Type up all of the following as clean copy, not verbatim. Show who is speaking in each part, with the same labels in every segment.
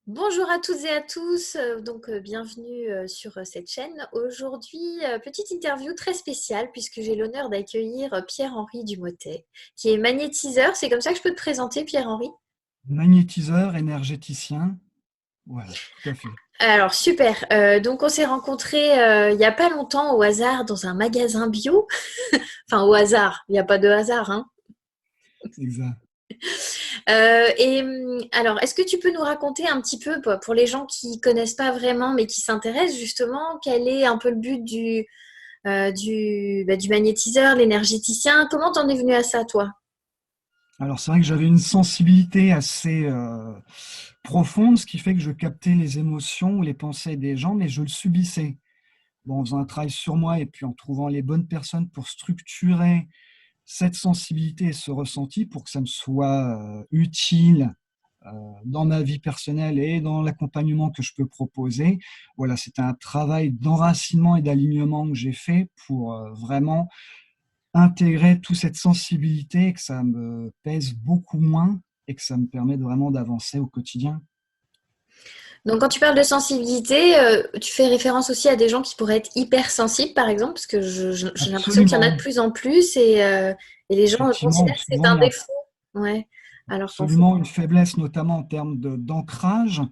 Speaker 1: Bonjour à toutes et à tous, bienvenue sur cette chaîne. Aujourd'hui, petite interview très spéciale puisque j'ai l'honneur d'accueillir Pierre-Henri Dumotet, qui est magnétiseur. C'est comme ça que je peux te présenter, Pierre-Henri?
Speaker 2: Magnétiseur, énergéticien, voilà, tout à fait.
Speaker 1: Alors super, donc on s'est rencontrés il n'y a pas longtemps au hasard dans un magasin bio. Enfin au hasard, il n'y a pas de hasard, hein.
Speaker 2: Exact.
Speaker 1: Alors, est-ce que tu peux nous raconter un petit peu, pour les gens qui connaissent pas vraiment mais qui s'intéressent justement, quel est un peu le but du magnétiseur, l'énergéticien? Comment t'en es venu à ça, toi?
Speaker 2: Alors c'est vrai que j'avais une sensibilité assez profonde, ce qui fait que je captais les émotions ou les pensées des gens, mais je le subissais. Bon, en faisant un travail sur moi et puis en trouvant les bonnes personnes pour structurer cette sensibilité et ce ressenti pour que ça me soit utile dans ma vie personnelle et dans l'accompagnement que je peux proposer. Voilà, c'est un travail d'enracinement et d'alignement que j'ai fait pour vraiment intégrer toute cette sensibilité, que ça me pèse beaucoup moins et que ça me permet vraiment d'avancer au quotidien.
Speaker 1: Donc, quand tu parles de sensibilité, tu fais référence aussi à des gens qui pourraient être hypersensibles, par exemple, parce que j'ai l'impression qu'il y en a de
Speaker 2: Absolument,
Speaker 1: plus en plus et les gens
Speaker 2: effectivement,
Speaker 1: considèrent
Speaker 2: où
Speaker 1: que c'est
Speaker 2: souvent
Speaker 1: un
Speaker 2: il y a
Speaker 1: défaut. Ouais. Alors qu'en fait,
Speaker 2: absolument une faiblesse, notamment en termes d'ancrage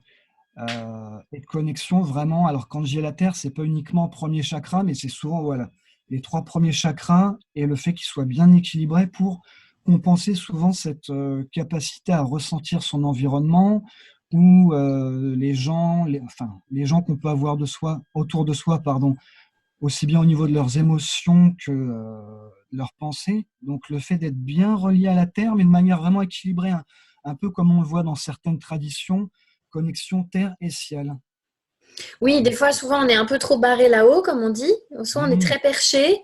Speaker 2: et de connexion vraiment. Alors quand j'y ai la terre, c'est pas uniquement premier chakra, mais c'est souvent voilà, les trois premiers chakras et le fait qu'ils soient bien équilibrés pour compenser souvent cette capacité à ressentir son environnement ou les gens qu'on peut avoir de soi, autour de soi, pardon, aussi bien au niveau de leurs émotions que leurs pensées. Donc le fait d'être bien relié à la terre, mais de manière vraiment équilibrée, un peu comme on le voit dans certaines traditions, connexion terre et ciel.
Speaker 1: oui, des
Speaker 2: Donc,
Speaker 1: fois, souvent, on est un peu trop barré là-haut, comme on dit. Soit on est
Speaker 2: oui,
Speaker 1: très perché.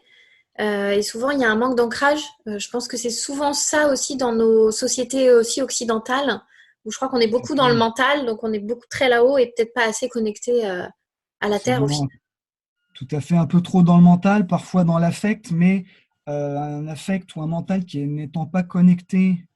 Speaker 1: Et souvent, il y a un manque d'ancrage. Je pense que c'est souvent ça aussi dans nos sociétés aussi occidentales, où je crois qu'on est
Speaker 2: tout à
Speaker 1: beaucoup dans le
Speaker 2: fait,
Speaker 1: mental, donc on est beaucoup très là-haut et peut-être pas assez connecté à la terre au
Speaker 2: absolument,
Speaker 1: final.
Speaker 2: tout à fait, un peu trop dans le mental, parfois dans l'affect, mais un affect ou un mental qui n'étant pas connecté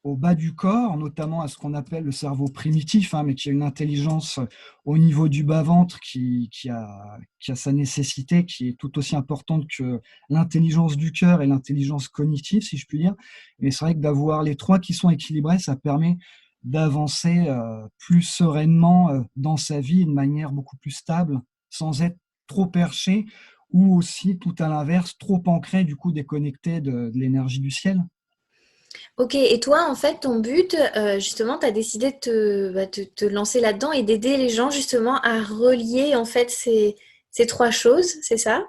Speaker 2: au bas du corps, notamment à ce qu'on appelle le cerveau primitif, hein, mais qui a une intelligence au niveau du bas-ventre qui a sa nécessité, qui est tout aussi importante que l'intelligence du cœur et l'intelligence cognitive, si je puis dire. Mais c'est vrai que d'avoir les trois qui sont équilibrés, ça permet d'avancer plus sereinement dans sa vie de manière beaucoup plus stable, sans être trop perché ou aussi, tout à l'inverse, trop ancré, du coup déconnecté de l'énergie du ciel.
Speaker 1: Ok, et toi, en fait, ton but, justement, tu as décidé de te lancer là-dedans et d'aider les gens justement à relier en fait ces trois choses, c'est ça?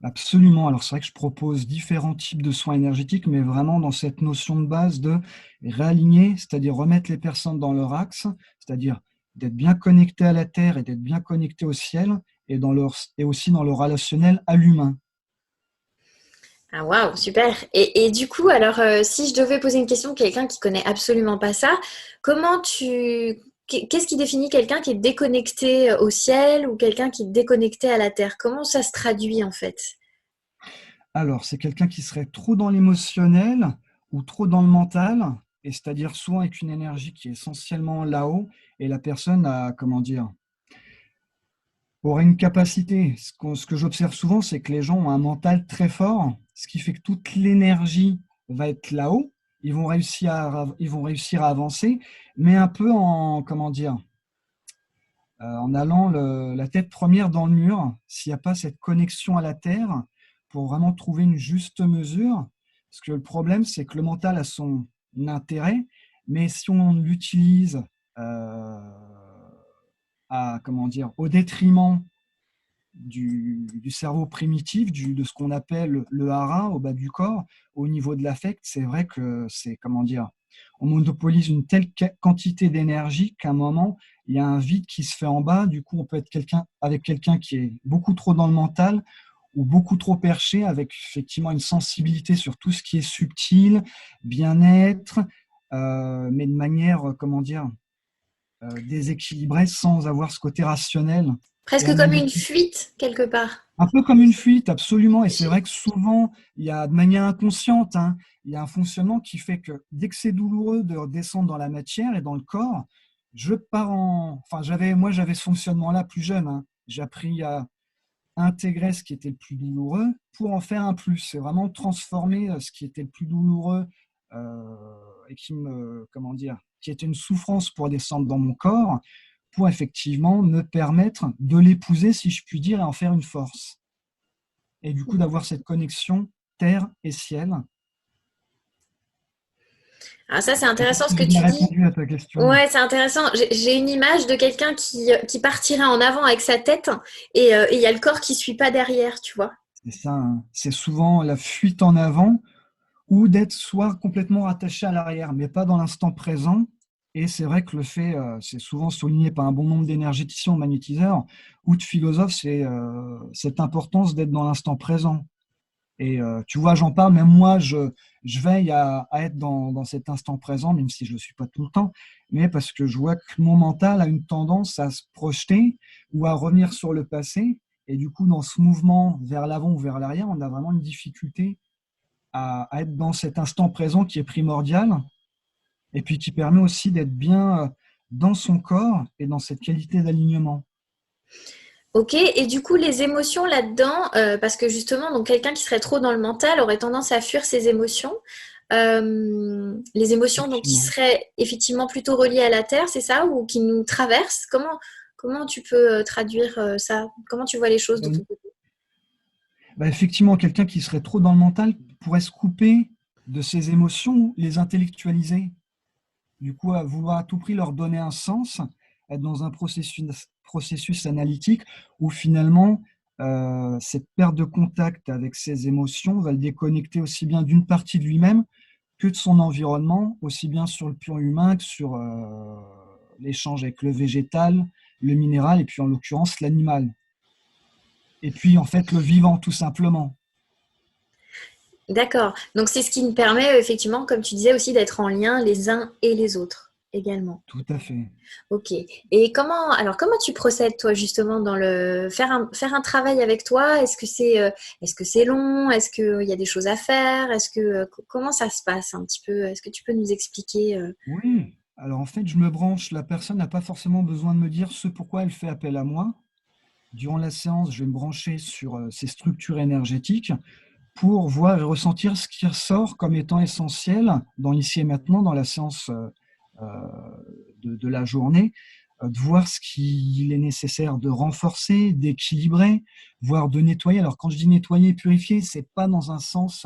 Speaker 2: Absolument. Alors, c'est vrai que je propose différents types de soins énergétiques, mais vraiment dans cette notion de base de réaligner, c'est-à-dire remettre les personnes dans leur axe, c'est-à-dire d'être bien connecté à la terre et d'être bien connecté au ciel et aussi dans le relationnel à l'humain.
Speaker 1: Ah waouh, super. Et du coup, alors, si je devais poser une question à quelqu'un qui connaît absolument pas ça, qu'est-ce qui définit quelqu'un qui est déconnecté au ciel ou quelqu'un qui est déconnecté à la terre? Comment ça se traduit en fait?
Speaker 2: Alors, c'est quelqu'un qui serait trop dans l'émotionnel ou trop dans le mental, et c'est-à-dire souvent avec une énergie qui est essentiellement là-haut, et la personne a, comment dire, aurait une capacité. Ce que j'observe souvent, c'est que les gens ont un mental très fort, ce qui fait que toute l'énergie va être là-haut. Ils vont réussir à avancer, mais un peu en, comment dire, en allant la tête première dans le mur, s'il n'y a pas cette connexion à la terre, pour vraiment trouver une juste mesure. Parce que le problème, c'est que le mental a son intérêt, mais si on l'utilise euh, comment dire, au détriment du cerveau primitif, de ce qu'on appelle le hara au bas du corps, au niveau de l'affect, c'est vrai que c'est, comment dire, on monopolise une telle quantité d'énergie qu'à un moment, il y a un vide qui se fait en bas. Du coup, on peut être avec quelqu'un qui est beaucoup trop dans le mental ou beaucoup trop perché, avec effectivement une sensibilité sur tout ce qui est subtil, bien-être, mais de manière, comment dire, déséquilibrée sans avoir ce côté rationnel et
Speaker 1: Presque comme une
Speaker 2: analytique.
Speaker 1: fuite quelque part.
Speaker 2: Un peu comme une fuite, absolument. Et c'est vrai que souvent, il y a de manière inconsciente, il y a un fonctionnement qui fait que dès que c'est douloureux de redescendre dans la matière et dans le corps, moi, j'avais ce fonctionnement-là plus jeune, hein. J'ai appris à intégrer ce qui était le plus douloureux pour en faire un plus. C'est vraiment transformer ce qui était le plus douloureux euh, et comment dire, qui était une souffrance pour descendre dans mon corps, pour effectivement me permettre de l'épouser, si je puis dire, et en faire une force. Et du coup, d'avoir cette connexion terre et ciel.
Speaker 1: Alors ça, c'est
Speaker 2: Je ne sais pas
Speaker 1: intéressant ce
Speaker 2: si
Speaker 1: que
Speaker 2: j'ai bien
Speaker 1: tu dis.
Speaker 2: répondu à ta question.
Speaker 1: Ouais, c'est intéressant. J'ai une image de quelqu'un qui partirait en avant avec sa tête et il y a le corps qui suit pas derrière, tu vois.
Speaker 2: C'est ça, hein. C'est souvent la fuite en avant ou d'être soit complètement rattaché à l'arrière, mais pas dans l'instant présent. Et c'est vrai que le fait, c'est souvent souligné par un bon nombre d'énergéticiens ou magnétiseurs ou de philosophes, c'est cette importance d'être dans l'instant présent. Et tu vois, j'en parle, même moi, je veille à être dans cet instant présent, même si je ne le suis pas tout le temps, mais parce que je vois que mon mental a une tendance à se projeter ou à revenir sur le passé. Et du coup, dans ce mouvement vers l'avant ou vers l'arrière, on a vraiment une difficulté à être dans cet instant présent qui est primordial et puis qui permet aussi d'être bien dans son corps et dans cette qualité d'alignement.
Speaker 1: Ok, et du coup, les émotions là-dedans, parce que justement, donc quelqu'un qui serait trop dans le mental aurait tendance à fuir ses émotions. Les émotions donc qui
Speaker 2: Effectivement.
Speaker 1: seraient effectivement plutôt reliées à la terre, c'est ça, ou qui nous traversent. Comment tu peux traduire ça? Comment tu vois les choses de ton côté?
Speaker 2: Bah, effectivement, quelqu'un qui serait trop dans le mental pourrait se couper de ses émotions, les intellectualiser. Du coup, à vouloir à tout prix leur donner un sens, être dans un processus analytique où finalement, cette perte de contact avec ses émotions va le déconnecter aussi bien d'une partie de lui-même que de son environnement, aussi bien sur le plan humain que sur l'échange avec le végétal, le minéral et puis en l'occurrence l'animal. Et puis en fait le vivant tout simplement.
Speaker 1: D'accord. Donc c'est ce qui nous permet effectivement, comme tu disais aussi, d'être en lien les uns et les autres également.
Speaker 2: Tout à fait.
Speaker 1: Ok. Et comment tu procèdes toi justement dans le faire un travail avec toi? Est-ce que c'est long? Est-ce qu'il y a des choses à faire? Comment ça se passe un petit peu? Est-ce que tu peux nous expliquer?
Speaker 2: Oui. Alors en fait, je me branche, la personne n'a pas forcément besoin de me dire ce pourquoi elle fait appel à moi. Durant la séance, je vais me brancher sur ces structures énergétiques pour voir et ressentir ce qui ressort comme étant essentiel dans l'ici et maintenant, dans la séance euh, de la journée, de voir ce qu'il est nécessaire de renforcer, d'équilibrer, voire de nettoyer. Alors quand je dis nettoyer, purifier, c'est pas dans un sens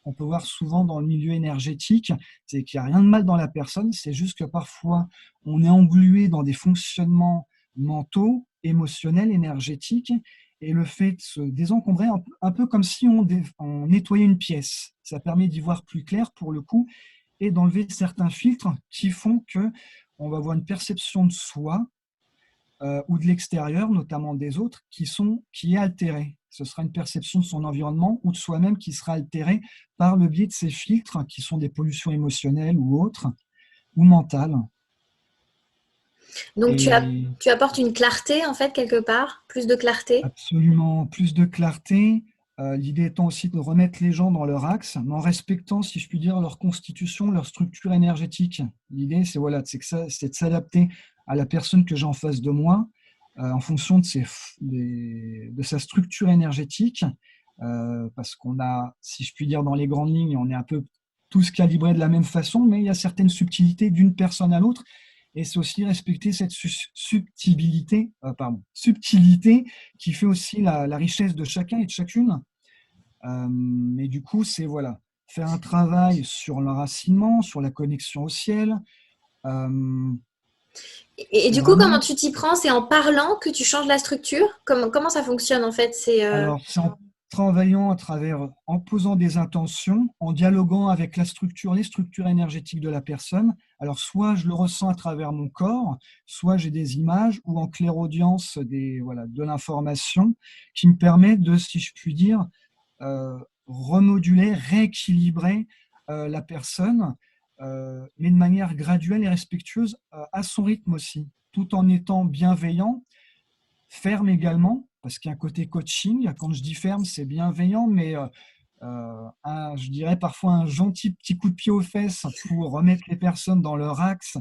Speaker 2: qu'on peut voir souvent dans le milieu énergétique, c'est qu'il n'y a rien de mal dans la personne, c'est juste que parfois on est englué dans des fonctionnements mentaux, émotionnels, énergétiques, et le fait de se désencombrer, un peu comme si on nettoyait une pièce. Ça permet d'y voir plus clair pour le coup et d'enlever certains filtres qui font que on va avoir une perception de soi ou de l'extérieur, notamment des autres, qui est altérée. Ce sera une perception de son environnement ou de soi-même qui sera altérée par le biais de ces filtres qui sont des pollutions émotionnelles ou autres, ou mentales.
Speaker 1: Donc
Speaker 2: Et
Speaker 1: tu apportes une clarté en fait quelque part, plus de clarté.
Speaker 2: absolument plus de clarté. L'idée étant aussi de remettre les gens dans leur axe, mais en respectant, si je puis dire, leur constitution, leur structure énergétique. L'idée, c'est voilà, c'est de s'adapter à la personne que j'ai en face de moi en fonction de sa structure énergétique, parce qu'on a, si je puis dire, dans les grandes lignes, on est un peu tous calibrés de la même façon, mais il y a certaines subtilités d'une personne à l'autre, et c'est aussi respecter cette subtilité qui fait aussi la richesse de chacun et de chacune. Mais du coup, c'est voilà, faire un travail sur l'enracinement, sur la connexion au ciel. Euh,
Speaker 1: Et
Speaker 2: c'est
Speaker 1: du coup, comment
Speaker 2: vraiment,
Speaker 1: tu t'y prends? C'est en parlant que tu changes la structure? Comment ça fonctionne en fait?
Speaker 2: alors, c'est en travaillant à travers, en posant des intentions, en dialoguant avec les structures énergétiques de la personne. Alors, soit je le ressens à travers mon corps, soit j'ai des images ou en clairaudience voilà, de l'information qui me permet de, si je puis dire, remoduler, rééquilibrer la personne, mais de manière graduelle et respectueuse à son rythme aussi, tout en étant bienveillant, ferme également, parce qu'il y a un côté coaching. Quand je dis ferme, c'est bienveillant, mais je dirais parfois un gentil petit coup de pied aux fesses pour remettre les personnes dans leur axe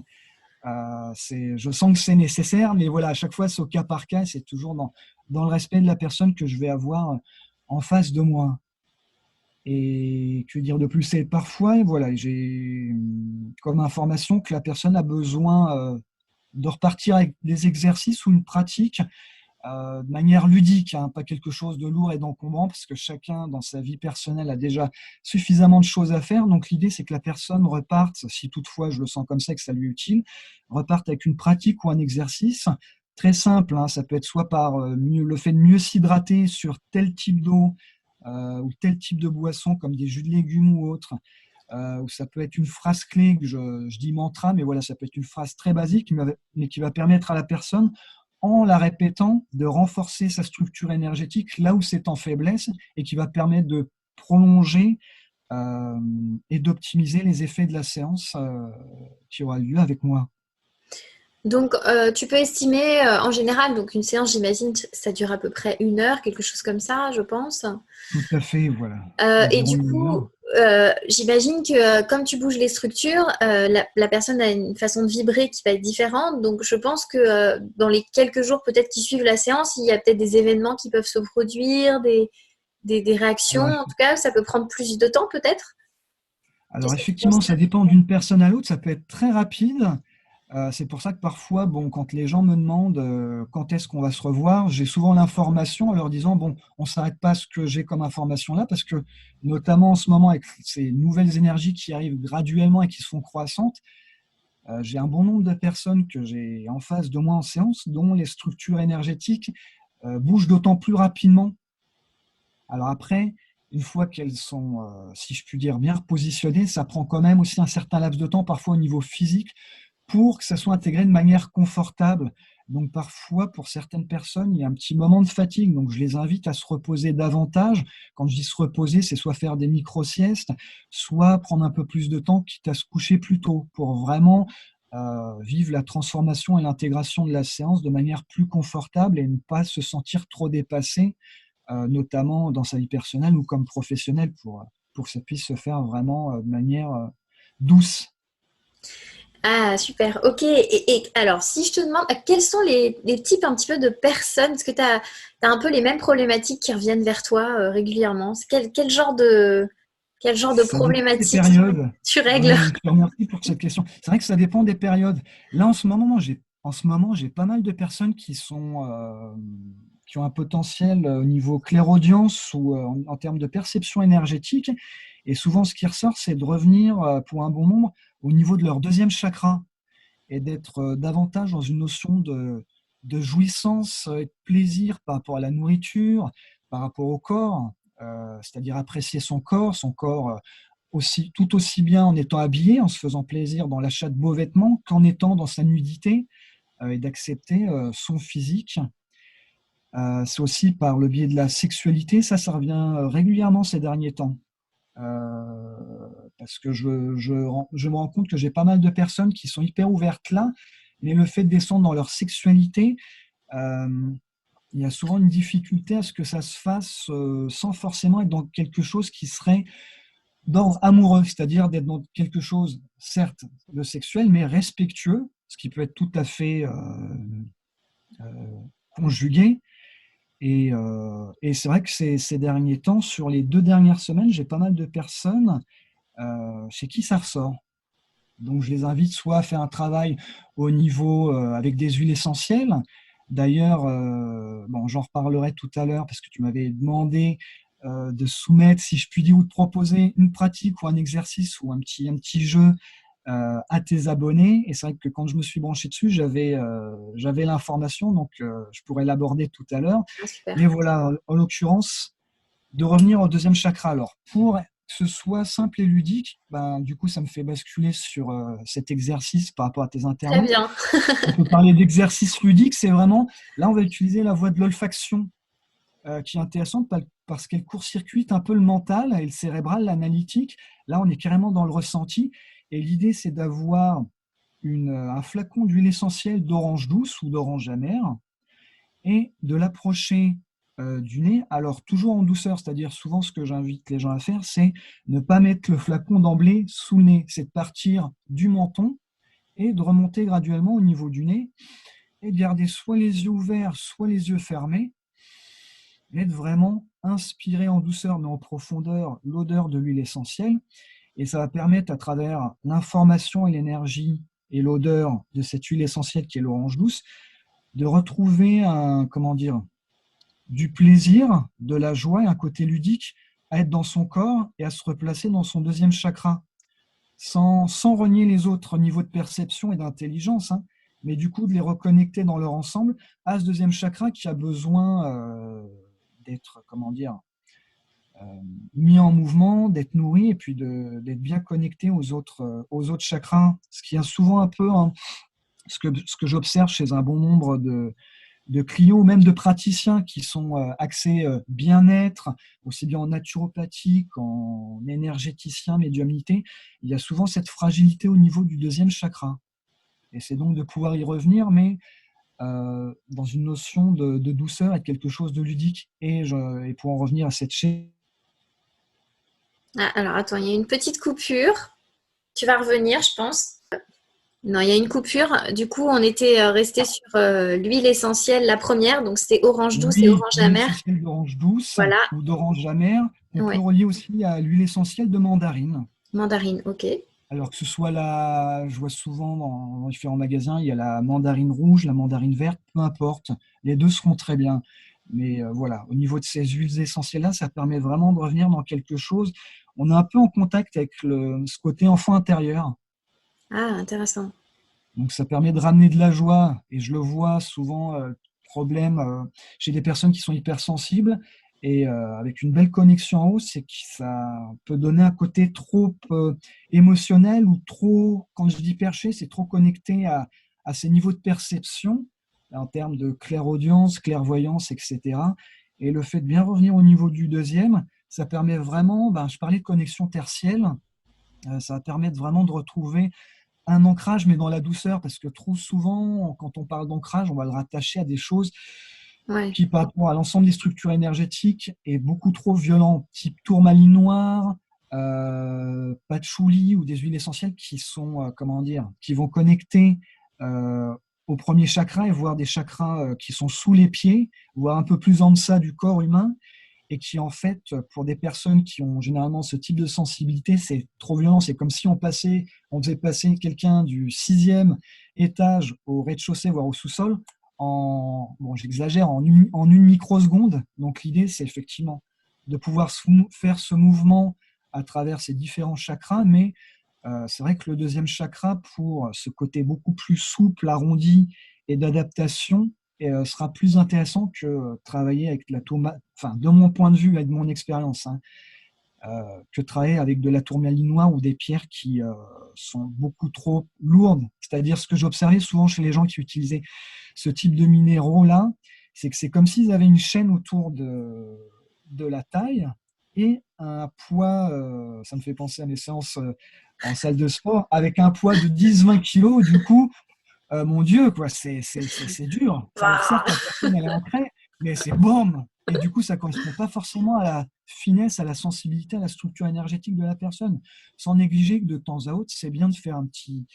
Speaker 2: Je sens que c'est nécessaire, mais voilà, à chaque fois, c'est au cas par cas, c'est toujours dans le respect de la personne que je vais avoir en face de moi. Et que dire de plus? C'est parfois, voilà, j'ai comme information que la personne a besoin de repartir avec des exercices ou une pratique de manière ludique, hein, pas quelque chose de lourd et d'encombrant, parce que chacun, dans sa vie personnelle, a déjà suffisamment de choses à faire. Donc, l'idée, c'est que la personne reparte, si toutefois je le sens comme ça, que ça lui est utile, reparte avec une pratique ou un exercice très simple, hein. Ça peut être soit par le fait de mieux s'hydrater sur tel type d'eau ou tel type de boisson, comme des jus de légumes ou autres, ou ça peut être une phrase clé que je dis mantra, mais voilà, ça peut être une phrase très basique, mais qui va permettre à la personne, en la répétant, de renforcer sa structure énergétique là où c'est en faiblesse et qui va permettre de prolonger euh, et d'optimiser les effets de la séance qui aura lieu avec moi.
Speaker 1: Donc, tu peux estimer, en général, donc une séance, j'imagine, ça dure à peu près 1 heure, quelque chose comme ça, je pense.
Speaker 2: Tout à fait, voilà,
Speaker 1: Et
Speaker 2: environ
Speaker 1: du
Speaker 2: une
Speaker 1: coup,
Speaker 2: heure.
Speaker 1: j'imagine que comme tu bouges les structures, la personne a une façon de vibrer qui va être différente. Donc, je pense que dans les quelques jours peut-être qui suivent la séance, il y a peut-être des événements qui peuvent se produire, des réactions.
Speaker 2: Alors,
Speaker 1: En tout cas, ça peut prendre plus de temps peut-être.
Speaker 2: alors
Speaker 1: Qu'est-ce que tu penses?
Speaker 2: effectivement, ça dépend d'une personne à l'autre, ça peut être très rapide. C'est pour ça que parfois, bon, quand les gens me demandent quand est-ce qu'on va se revoir, j'ai souvent l'information en leur disant, bon, on ne s'arrête pas à ce que j'ai comme information là, parce que notamment en ce moment, avec ces nouvelles énergies qui arrivent graduellement et qui se font croissantes, j'ai un bon nombre de personnes que j'ai en face de moi en séance, dont les structures énergétiques bougent d'autant plus rapidement. Alors après, une fois qu'elles sont, si je puis dire, bien repositionnées, ça prend quand même aussi un certain laps de temps, parfois au niveau physique, pour que ça soit intégré de manière confortable. Donc parfois, pour certaines personnes, il y a un petit moment de fatigue. Donc je les invite à se reposer davantage. Quand je dis se reposer, c'est soit faire des micro-siestes, soit prendre un peu plus de temps, quitte à se coucher plus tôt, pour vraiment vivre la transformation et l'intégration de la séance de manière plus confortable et ne pas se sentir trop dépassé, notamment dans sa vie personnelle ou comme professionnelle, pour que ça puisse se faire vraiment de manière douce.
Speaker 1: Ah, super. Ok. Et alors, si je te demande, quels sont les types un petit peu de personnes? Est-ce que tu as un peu les mêmes problématiques qui reviennent vers toi régulièrement? Quel genre de
Speaker 2: Ça dépend des
Speaker 1: problématiques
Speaker 2: périodes.
Speaker 1: tu règles?
Speaker 2: Oui, je te remercie pour cette question. C'est vrai que ça dépend des périodes. Là, en ce moment, j'ai pas mal de personnes qui ont un potentiel au niveau clairaudience ou en termes de perception énergétique. Et souvent, ce qui ressort, c'est de revenir pour un bon nombre au niveau de leur deuxième chakra et d'être davantage dans une notion de jouissance et de plaisir par rapport à la nourriture, par rapport au corps, c'est-à-dire apprécier son corps aussi, tout aussi bien en étant habillé, en se faisant plaisir dans l'achat de beaux vêtements, qu'en étant dans sa nudité et d'accepter son physique. C'est aussi par le biais de la sexualité, ça revient régulièrement ces derniers temps. Euh, Parce que je me rends compte que j'ai pas mal de personnes qui sont hyper ouvertes là, mais le fait de descendre dans leur sexualité, euh, il y a souvent une difficulté à ce que ça se fasse sans forcément être dans quelque chose qui serait d'ordre amoureux, c'est-à-dire d'être dans quelque chose, certes, de sexuel, mais respectueux, ce qui peut être tout à fait conjugué. Et c'est vrai que ces derniers temps, sur les 2 dernières semaines, j'ai pas mal de personnes chez qui ça ressort. Donc, je les invite soit à faire un travail au niveau avec des huiles essentielles. D'ailleurs, bon, j'en reparlerai tout à l'heure parce que tu m'avais demandé de soumettre, si je puis dire, ou de proposer une pratique ou un exercice ou un petit jeu à tes abonnés. Et c'est vrai que quand je me suis branché dessus, j'avais l'information, donc je pourrais l'aborder tout à l'heure.
Speaker 1: Ah, super.
Speaker 2: Mais voilà, en l'occurrence, de revenir au deuxième chakra. Alors, pour que ce soit simple et ludique, ben, du coup, ça me fait basculer sur cet exercice par rapport à tes
Speaker 1: Très
Speaker 2: internautes.
Speaker 1: bien.
Speaker 2: On peut parler d'exercice ludique, c'est vraiment, là, on va utiliser la voie de l'olfaction, qui est intéressante parce qu'elle court-circuite un peu le mental et le cérébral, l'analytique. Là, on est carrément dans le ressenti. Et l'idée, c'est d'avoir un flacon d'huile essentielle d'orange douce ou d'orange amère et de l'approcher du nez, alors toujours en douceur, c'est-à-dire souvent ce que j'invite les gens à faire, c'est ne pas mettre le flacon d'emblée sous le nez, c'est de partir du menton et de remonter graduellement au niveau du nez et de garder soit les yeux ouverts, soit les yeux fermés et de vraiment inspirer en douceur mais en profondeur l'odeur de l'huile essentielle. Et ça va permettre, à travers l'information et l'énergie et l'odeur de cette huile essentielle qui est l'orange douce, de retrouver du plaisir, de la joie et un côté ludique à être dans son corps et à se replacer dans son deuxième chakra, sans renier les autres niveaux de perception et d'intelligence, hein, mais du coup de les reconnecter dans leur ensemble à ce deuxième chakra qui a besoin d'être, euh, mis en mouvement, d'être nourri et puis d'être bien connecté aux autres chakras. Ce qui est souvent un peu hein, ce que j'observe chez un bon nombre de clients, même de praticiens qui sont axés bien-être, aussi bien en naturopathie qu'en énergéticien, médiumnité. Il y a souvent cette fragilité au niveau du deuxième chakra. Et c'est donc de pouvoir y revenir, mais dans une notion de douceur et de quelque chose de ludique. Et pour en revenir à cette chaîne.
Speaker 1: Ah, alors attends, il y a une petite coupure. Tu vas revenir, je pense. Non, il y a une coupure. Du coup, on était resté sur l'huile essentielle, la première. Donc, c'était orange douce et
Speaker 2: Oui,
Speaker 1: orange
Speaker 2: l'huile
Speaker 1: amère.
Speaker 2: essentielle d'orange douce
Speaker 1: Voilà.
Speaker 2: ou d'orange amère, on peut
Speaker 1: Ouais.
Speaker 2: relier aussi à l'huile essentielle de mandarine.
Speaker 1: Mandarine, ok.
Speaker 2: Alors que ce soit je vois souvent dans différents magasins, il y a la mandarine rouge, la mandarine verte, peu importe, les deux seront très bien. Mais voilà, au niveau de ces huiles essentielles-là, ça permet vraiment de revenir dans quelque chose. On est un peu en contact avec ce côté enfant intérieur.
Speaker 1: Ah, intéressant.
Speaker 2: Donc ça permet de ramener de la joie. Et je le vois souvent, problème chez des personnes qui sont hypersensibles. Et avec une belle connexion en haut, c'est que ça peut donner un côté trop émotionnel ou trop, quand je dis perché, c'est trop connecté à ces niveaux de perception en termes de clairaudience, clairvoyance, etc. Et le fait de bien revenir au niveau du deuxième, ça permet vraiment, je parlais de connexion tertielle, ça va permettre vraiment de retrouver un ancrage, mais dans la douceur, parce que trop souvent, quand on parle d'ancrage, on va le rattacher à des choses
Speaker 1: Ouais.
Speaker 2: qui, par rapport à l'ensemble des structures énergétiques, est beaucoup trop violent, type tourmaline noire, patchouli ou des huiles essentielles qui sont, qui vont connecter euh, au premier chakra et voir des chakras qui sont sous les pieds, voire un peu plus en deçà du corps humain, et qui en fait, pour des personnes qui ont généralement ce type de sensibilité, c'est trop violent. C'est comme si on faisait passer quelqu'un du 6e étage au rez-de-chaussée, voire au sous-sol, bon, j'exagère, en une microseconde. Donc l'idée, c'est effectivement de pouvoir faire ce mouvement à travers ces différents chakras, mais c'est vrai que le deuxième chakra, pour ce côté beaucoup plus souple, arrondi et d'adaptation, sera plus intéressant que travailler avec enfin, de mon point de vue, avec mon expérience, hein, que travailler avec de la tourmaline noire ou des pierres qui sont beaucoup trop lourdes. C'est-à-dire ce que j'observais souvent chez les gens qui utilisaient ce type de minéraux-là, c'est que c'est comme s'ils avaient une chaîne autour de la taille et un poids, ça me fait penser à mes séances en salle de sport, avec un poids de 10-20 kilos, du coup, mon Dieu, quoi, c'est dur. Alors certes, la personne, elle est ancrée, mais c'est boum. Et du coup, ça ne correspond pas forcément à la finesse, à la sensibilité, à la structure énergétique de la personne. Sans négliger que de temps à autre, c'est bien de faire un petit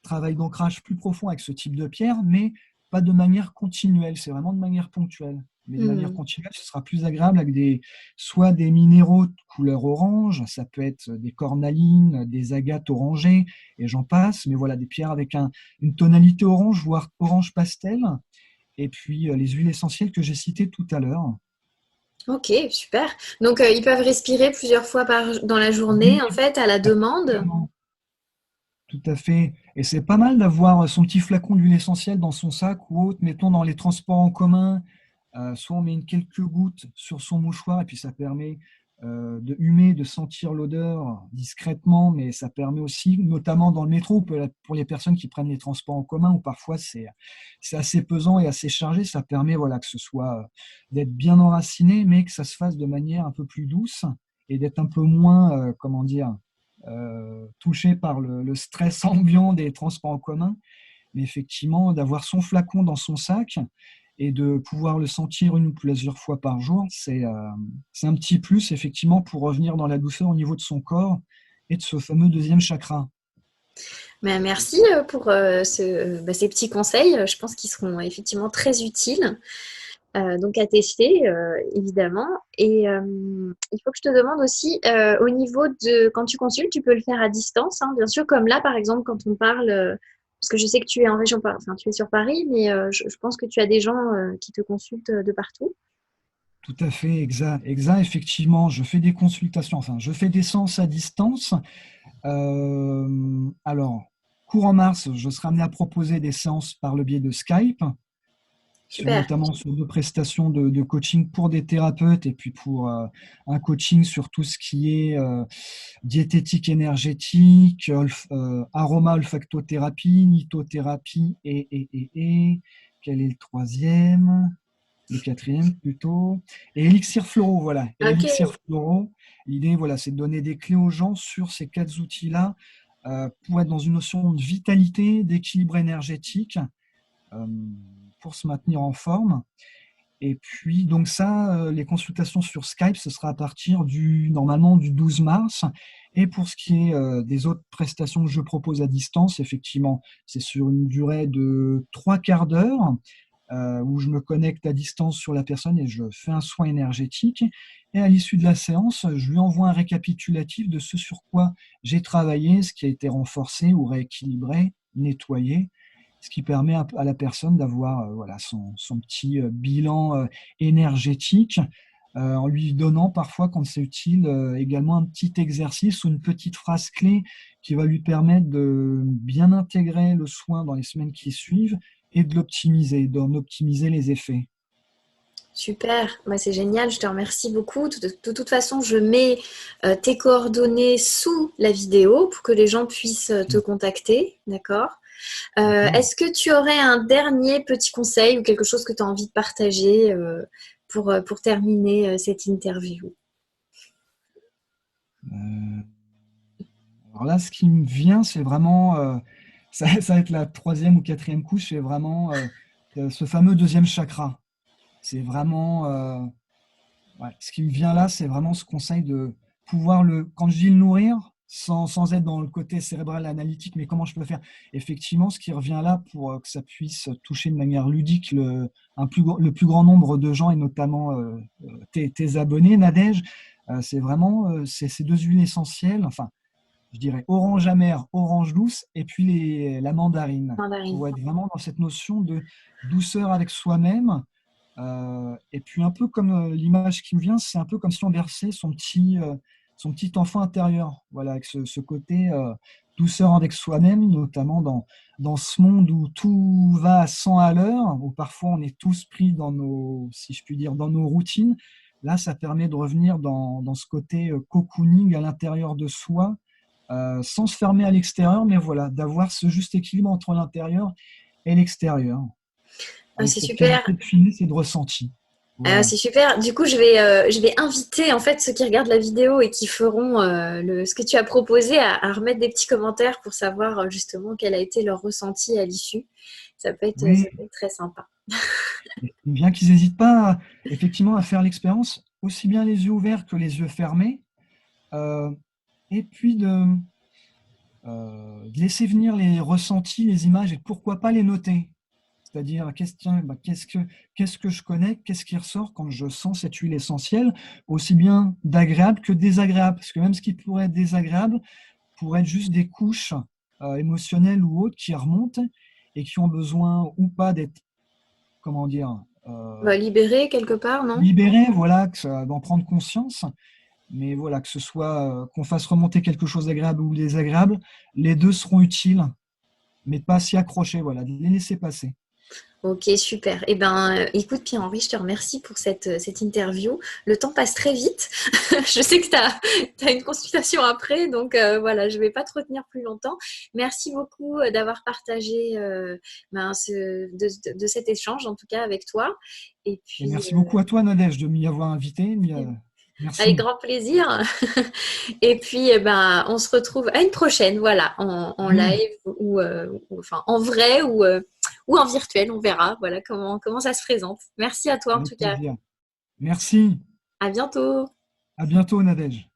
Speaker 2: travail d'ancrage plus profond avec ce type de pierre, mais pas de manière continuelle. C'est vraiment de manière ponctuelle. Mais de manière
Speaker 1: Hmm.
Speaker 2: continuelle, ce sera plus agréable avec soit des minéraux de couleur orange, ça peut être des cornalines, des agates orangées, et j'en passe. Mais voilà, des pierres avec une tonalité orange, voire orange pastel. Et puis les huiles essentielles que j'ai citées tout à l'heure.
Speaker 1: Ok, super. Donc, ils peuvent respirer plusieurs fois dans la journée,
Speaker 2: Oui,
Speaker 1: en fait, à la demande.
Speaker 2: absolument. Tout à fait. Et c'est pas mal d'avoir son petit flacon d'huile essentielle dans son sac ou autre, mettons dans les transports en commun. Soit on met quelques gouttes sur son mouchoir et puis ça permet de humer, de sentir l'odeur discrètement, mais ça permet aussi, notamment dans le métro, pour les personnes qui prennent les transports en commun, où parfois c'est assez pesant et assez chargé, ça permet voilà, que ce soit d'être bien enraciné, mais que ça se fasse de manière un peu plus douce et d'être un peu moins, touché par le stress ambiant des transports en commun. Mais effectivement, d'avoir son flacon dans son sac et de pouvoir le sentir une ou plusieurs fois par jour, c'est un petit plus, effectivement, pour revenir dans la douceur au niveau de son corps et de ce fameux deuxième chakra.
Speaker 1: Merci pour ces petits conseils. Je pense qu'ils seront effectivement très utiles. Donc à tester, évidemment. Et il faut que je te demande aussi, au niveau de quand tu consultes, tu peux le faire à distance, hein, bien sûr, comme là, par exemple, quand on parle, parce que je sais que tu es en région, enfin, tu es sur Paris, mais je pense que tu as des gens qui te consultent de partout.
Speaker 2: Tout à fait, exact, exact. Effectivement, je fais des consultations, enfin, je fais des séances à distance. Alors, courant mars, je serai amené à proposer des séances par le biais de Skype,
Speaker 1: Super.
Speaker 2: notamment sur deux prestations de coaching pour des thérapeutes et puis pour un coaching sur tout ce qui est diététique énergétique, aroma olfactothérapie, lithothérapie quel est le troisième? Le quatrième plutôt. Et élixir floraux, voilà. Et
Speaker 1: Ok.
Speaker 2: élixir floraux, l'idée, voilà, c'est de donner des clés aux gens sur ces quatre outils-là pour être dans une notion de vitalité, d'équilibre énergétique, euh, pour se maintenir en forme. Et puis, donc ça, les consultations sur Skype, ce sera à partir normalement du 12 mars. Et pour ce qui est des autres prestations que je propose à distance, effectivement, c'est sur une durée de 3/4 d'heure où je me connecte à distance sur la personne et je fais un soin énergétique. Et à l'issue de la séance, je lui envoie un récapitulatif de ce sur quoi j'ai travaillé, ce qui a été renforcé ou rééquilibré, nettoyé, ce qui permet à la personne d'avoir voilà, son petit bilan énergétique, en lui donnant parfois, quand c'est utile, également un petit exercice ou une petite phrase clé qui va lui permettre de bien intégrer le soin dans les semaines qui suivent et d'en optimiser les effets.
Speaker 1: Super, c'est génial, je te remercie beaucoup. De toute façon, je mets tes coordonnées sous la vidéo pour que les gens puissent te contacter, d'accord?
Speaker 2: D'accord.
Speaker 1: Est-ce que tu aurais un dernier petit conseil ou quelque chose que tu as envie de partager pour terminer cette interview?
Speaker 2: Euh, alors là, ce qui me vient, c'est vraiment, ça va être la troisième ou quatrième couche, c'est vraiment ce fameux deuxième chakra. C'est vraiment, ouais, ce qui me vient là, c'est vraiment ce conseil de pouvoir quand je dis le nourrir, sans être dans le côté cérébral analytique, mais comment je peux faire? Effectivement, ce qui revient là pour que ça puisse toucher de manière ludique le plus grand nombre de gens et notamment tes abonnés, Nadège, c'est vraiment ces deux huiles essentielles, enfin, je dirais orange amère, orange douce, et puis la mandarine,
Speaker 1: Mandarine.
Speaker 2: pour être vraiment dans cette notion de douceur avec soi-même. Et puis un peu comme l'image qui me vient, c'est un peu comme si on versait son petit enfant intérieur, voilà, avec ce côté douceur avec soi-même, notamment dans ce monde où tout va à 100 à l'heure, où parfois on est tous pris dans si je puis dire, dans nos routines. Là, ça permet de revenir dans ce côté cocooning à l'intérieur de soi, sans se fermer à l'extérieur, mais voilà, d'avoir ce juste équilibre entre l'intérieur et l'extérieur, avec
Speaker 1: C'est
Speaker 2: cette
Speaker 1: super.
Speaker 2: qualité de finesse et de ressenti. Voilà.
Speaker 1: C'est super. Du coup, je vais inviter en fait ceux qui regardent la vidéo et qui feront ce que tu as proposé à remettre des petits commentaires pour savoir justement quel a été leur ressenti à l'issue.
Speaker 2: Oui,
Speaker 1: Ça peut être très sympa.
Speaker 2: et bien qu'ils n'hésitent pas effectivement à faire l'expérience, aussi bien les yeux ouverts que les yeux fermés, euh, et puis de laisser venir les ressentis, les images, et pourquoi pas les noter. C'est-à-dire, qu'est-ce que je connais, qu'est-ce qui ressort quand je sens cette huile essentielle, aussi bien d'agréable que désagréable. Parce que même ce qui pourrait être désagréable pourrait être juste des couches émotionnelles ou autres qui remontent et qui ont besoin ou pas d'être, comment dire,
Speaker 1: Libéré quelque part, non?
Speaker 2: libérées, voilà, d'en prendre conscience. Mais voilà, que ce soit qu'on fasse remonter quelque chose d'agréable ou désagréable, les deux seront utiles, mais pas s'y accrocher, voilà, de les laisser passer.
Speaker 1: Ok, super. Eh ben, écoute, Pierre-Henri, je te remercie pour cette interview. Le temps passe très vite. Je sais que tu as une consultation après, donc voilà, je ne vais pas te retenir plus longtemps. Merci beaucoup d'avoir partagé de cet échange, en tout cas avec toi. Et
Speaker 2: Et
Speaker 1: puis,
Speaker 2: merci beaucoup à toi, Nadège, de m'y avoir invité.
Speaker 1: avec
Speaker 2: Merci.
Speaker 1: grand plaisir. Et puis, eh ben, on se retrouve à une prochaine, voilà, en
Speaker 2: Oui,
Speaker 1: live enfin en vrai ou en virtuel, on verra, voilà comment ça se présente. Merci à toi en
Speaker 2: avec
Speaker 1: tout cas.
Speaker 2: plaisir. Merci.
Speaker 1: À bientôt.
Speaker 2: À bientôt, Nadège.